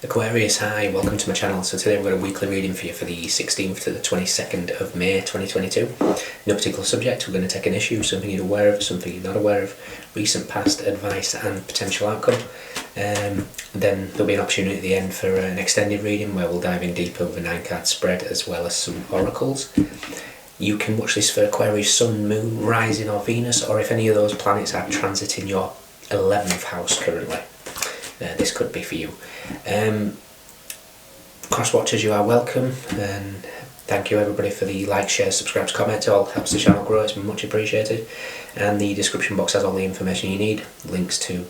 Aquarius, hi, welcome to my channel. So today we've got a weekly reading for you for the 16th to the 22nd of May 2022. No particular subject, we're going to take an issue, something you're aware of, something you're not aware of, recent past advice and potential outcome. Then there'll be an opportunity at the end for an extended reading where we'll dive in deeper with a 9-card spread as well as some oracles. You can watch this for Aquarius, Sun, Moon, Rising or Venus, or if any of those planets are transiting your 11th house currently. This could be for you. Cross watchers, you are welcome, and thank you everybody for the like, share, subscribe, comment. It all helps the channel grow, it's much appreciated. And the description box has all the information you need, links to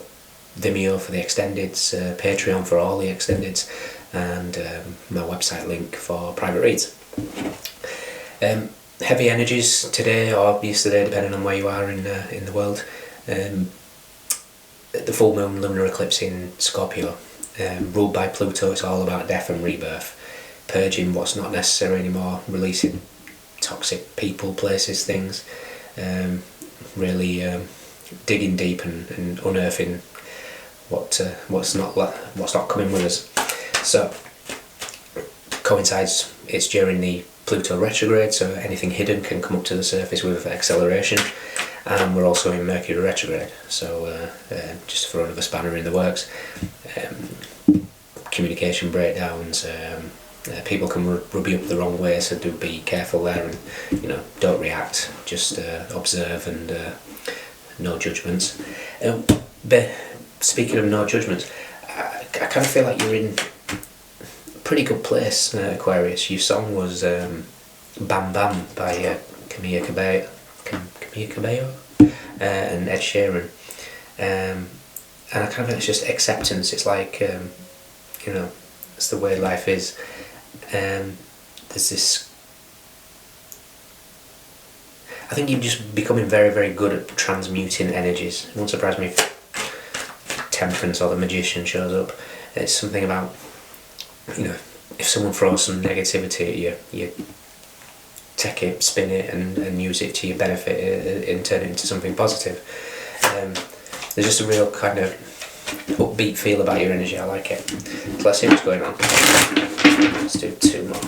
Vimeo for the extendeds, Patreon for all the extendeds, and my website link for private reads. Heavy energies today or yesterday, depending on where you are in the world. The full moon lunar eclipse in Scorpio, ruled by Pluto. It's all about death and rebirth, purging what's not necessary anymore, releasing toxic people, places, things, really digging deep and unearthing what's not coming with us. So coincides, it's during the Pluto retrograde, so anything hidden can come up to the surface with acceleration. And we're also in Mercury retrograde, so just to throw another spanner in the works. Communication breakdowns, people can rub you up the wrong way, so do be careful there, and don't react, just observe, and no judgments. But speaking of no judgments, I kind of feel like you're in a pretty good place, Aquarius. Your song was Bam Bam by Camilla Cabello and Ed Sheeran, and I kind of think it's just acceptance. It's like it's the way life is. There's this, I think you're just becoming very, very good at transmuting energies. It won't surprise me if Temperance or the Magician shows up. It's something about, if someone throws some negativity at you, take it, spin it, and use it to your benefit and turn it into something positive. There's just a real kind of upbeat feel about your energy. I like it. So let's see what's going on. Let's do two more.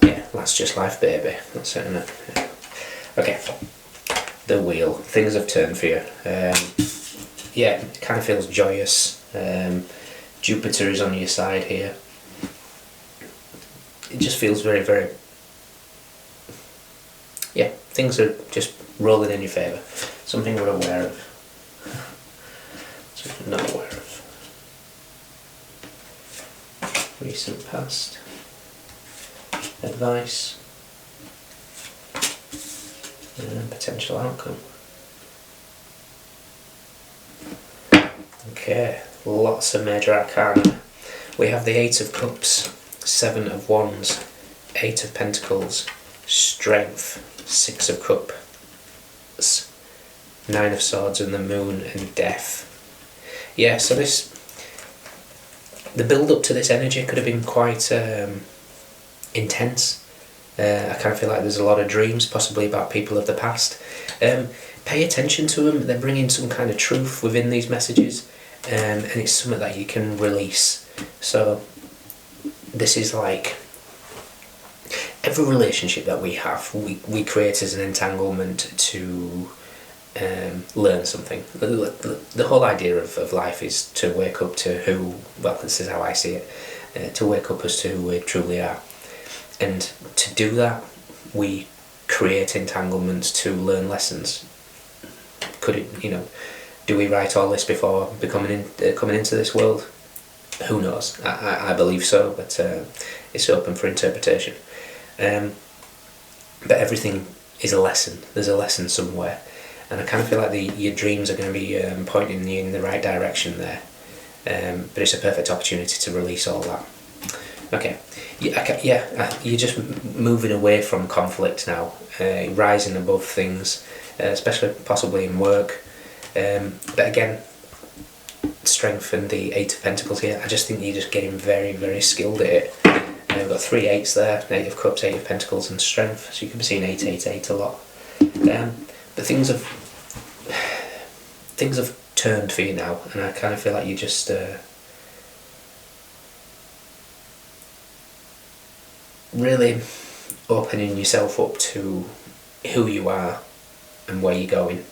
Yeah, that's just life, baby. That's it, isn't it? Yeah. Okay. The wheel. Things have turned for you. Yeah, it kind of feels joyous. Jupiter is on your side here. It just feels very, very... Yeah, things are just rolling in your favour. Something we're aware of. Something not aware of. Recent past. Advice. And potential outcome. Okay. Lots of major arcana. We have the 8 of Cups, 7 of Wands, 8 of Pentacles, Strength, 6 of Cups, 9 of Swords, and the Moon, and Death. Yeah, so the build up to this energy could have been quite intense. I kind of feel like there's a lot of dreams, possibly about people of the past. Pay attention to them. They're bringing some kind of truth within these messages. And it's something that you can release. So this is like every relationship that we have, we create as an entanglement to learn something. The whole idea of life is to wake up to who, well, this is how I see it, to wake up as to who we truly are. And to do that, we create entanglements to learn lessons. Could it, do we write all this before coming into this world? Who knows? I believe so, but it's open for interpretation. But everything is a lesson. There's a lesson somewhere, and I kind of feel like your dreams are going to be pointing you in the right direction there. But it's a perfect opportunity to release all that. Okay, you're just moving away from conflict now, rising above things, especially possibly in work. But again, Strength and the 8 of Pentacles here, I just think you're just getting very, very skilled at it. We've got 3 8s there, 8 of Cups, 8 of Pentacles, and Strength, so you can be seeing 8 8 8 a lot. But things have things have turned for you now, and I kind of feel like you're just really opening yourself up to who you are and where you're going.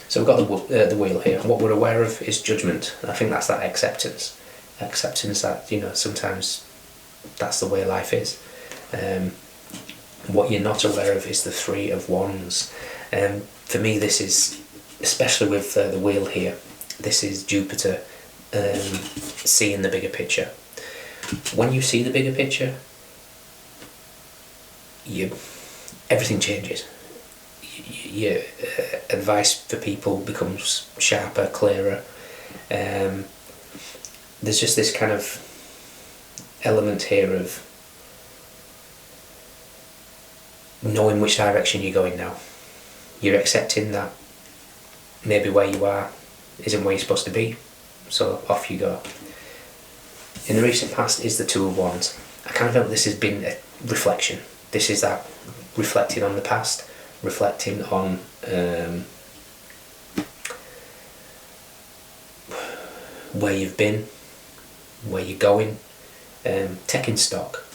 So we've got the wheel here. What we're aware of is judgment. I think that's that acceptance that, you know, sometimes that's the way life is. What you're not aware of is the Three of Wands. For me, this is, especially with the wheel here, this is Jupiter seeing the bigger picture. When you see the bigger picture, everything changes. Your advice for people becomes sharper, clearer. There's just this kind of element here of knowing which direction you're going now. You're accepting that maybe where you are isn't where you're supposed to be, so off you go. In the recent past is the Two of Wands. I kind of felt this has been a reflection. This is that reflecting on the past, reflecting on where you've been, where you're going, taking stock.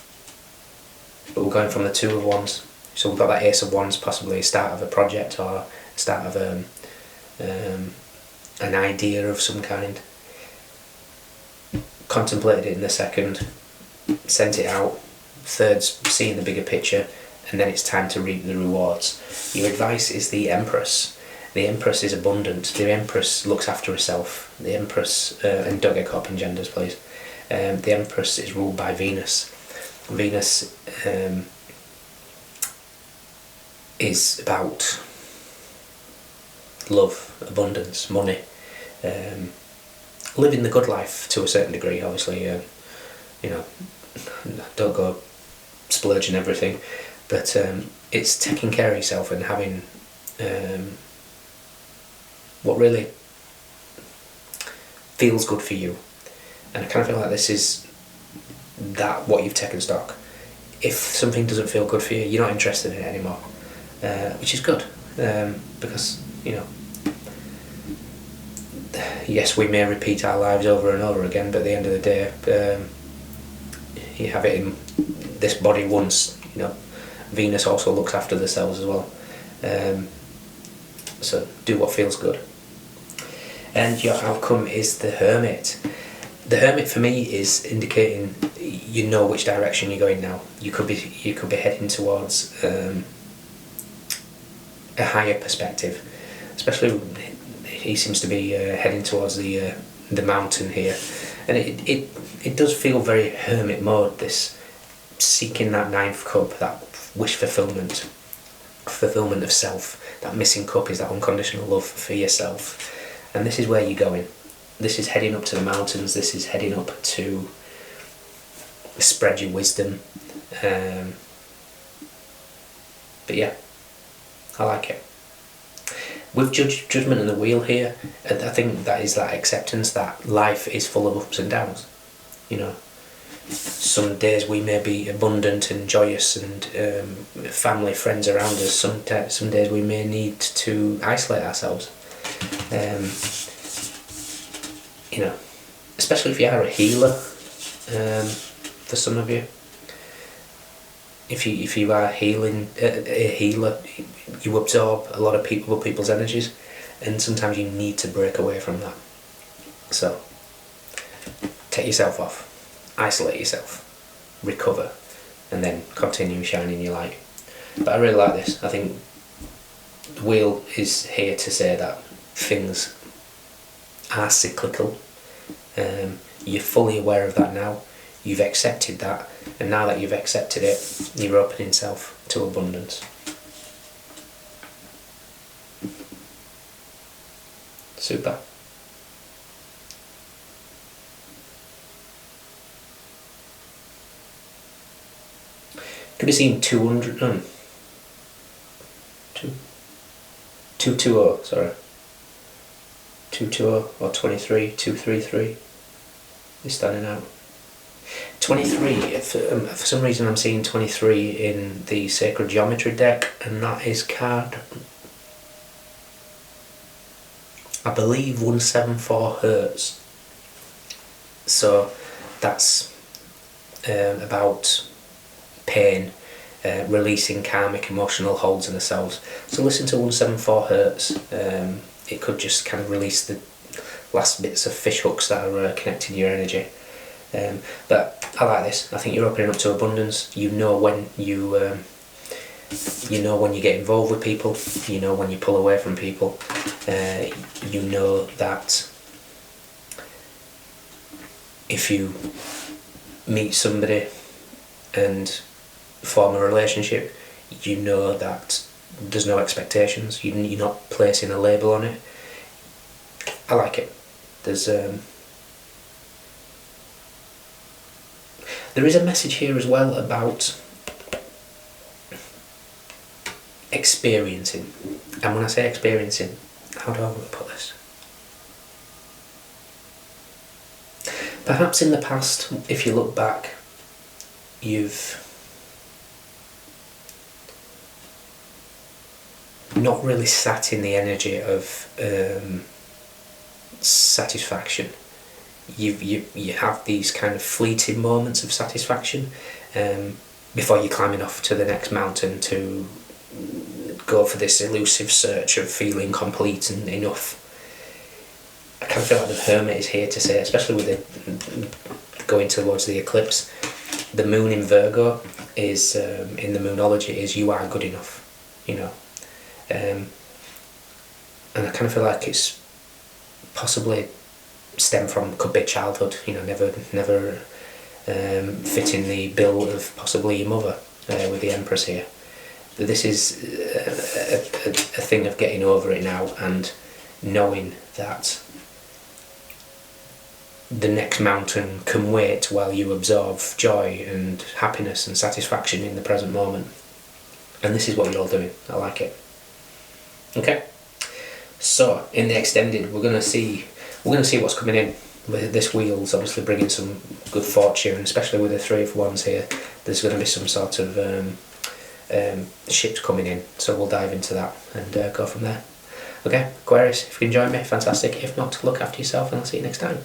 But we're going from the Two of Wands, so we've got that Ace of Wands, possibly a start of a project or a start of an idea of some kind. Contemplated it in the second, sent it out, third's seeing the bigger picture, and then it's time to reap the rewards. Your advice is the Empress. The Empress is abundant. The Empress looks after herself. The Empress, and don't get caught up in genders, please. The Empress is ruled by Venus. Venus is about love, abundance, money, living the good life to a certain degree. Obviously, you know, don't go splurging everything, but it's taking care of yourself and having what really feels good for you. And I kind of feel like this is that, what you've taken stock. If something doesn't feel good for you, you're not interested in it anymore, which is good, because, you know, yes, we may repeat our lives over and over again, but at the end of the day, you have it in this body once. You know, Venus also looks after the cells as well, so do what feels good. And your outcome is the Hermit. The Hermit for me is indicating you know which direction you're going now. You could be heading towards a higher perspective, especially he seems to be heading towards the mountain here, and it does feel very hermit mode, this seeking that ninth cup, that wish fulfillment of self. That missing cup is that unconditional love for yourself, and this is where you're going. This is heading up to the mountains. This is heading up to spread your wisdom, but yeah, I like it. With judgment and the wheel here, I think that is that acceptance that life is full of ups and downs. You know, some days we may be abundant and joyous and family, friends around us. Some days we may need to isolate ourselves. You know, especially if you are a healer, for some of you. If you are healing, a healer, you absorb a lot of people's energies, and sometimes you need to break away from that. So take yourself off, isolate yourself, recover, and then continue shining your light. But I really like this. I think the wheel is here to say that things are cyclical. You're fully aware of that now. You've accepted that, and now that you've accepted it, you're opening yourself to abundance. Super. Could have seen 200, 220, sorry. 220 or 23, 233 is standing out. 23, for some reason I'm seeing 23 in the Sacred Geometry deck, and that is card I believe 174 hertz. So that's about pain, releasing karmic emotional holds in ourselves. So listen to 174 hertz. It could just kind of release the last bits of fish hooks that are connecting your energy. But I like this. I think you're opening up to abundance. You know when you get involved with people. You know when you pull away from people. You know that if you meet somebody and form a relationship, you know that there's no expectations. You're not placing a label on it. I like it. There is a message here as well about experiencing. And when I say experiencing, how do I want to put this? Perhaps in the past, if you look back, you've not really sat in the energy of satisfaction. You have these kind of fleeting moments of satisfaction before you're climbing off to the next mountain to go for this elusive search of feeling complete and enough. I kind of feel like the Hermit is here to say, especially with it going towards the eclipse, the moon in Virgo is, in the moonology, is you are good enough, you know. And I kind of feel like it's possibly stem from, could be childhood, you know, never fitting the bill of possibly your mother with the Empress here. But this is a thing of getting over it now and knowing that the next mountain can wait while you absorb joy and happiness and satisfaction in the present moment. And this is what you're all doing. I like it. Okay, so in the extended, we're gonna see what's coming in. This wheel's obviously bringing some good fortune, especially with the 3 of Wands here. There's going to be some sort of shift coming in, so we'll dive into that and go from there. Okay, Aquarius, if you enjoyed me, fantastic. If not, look after yourself and I'll see you next time.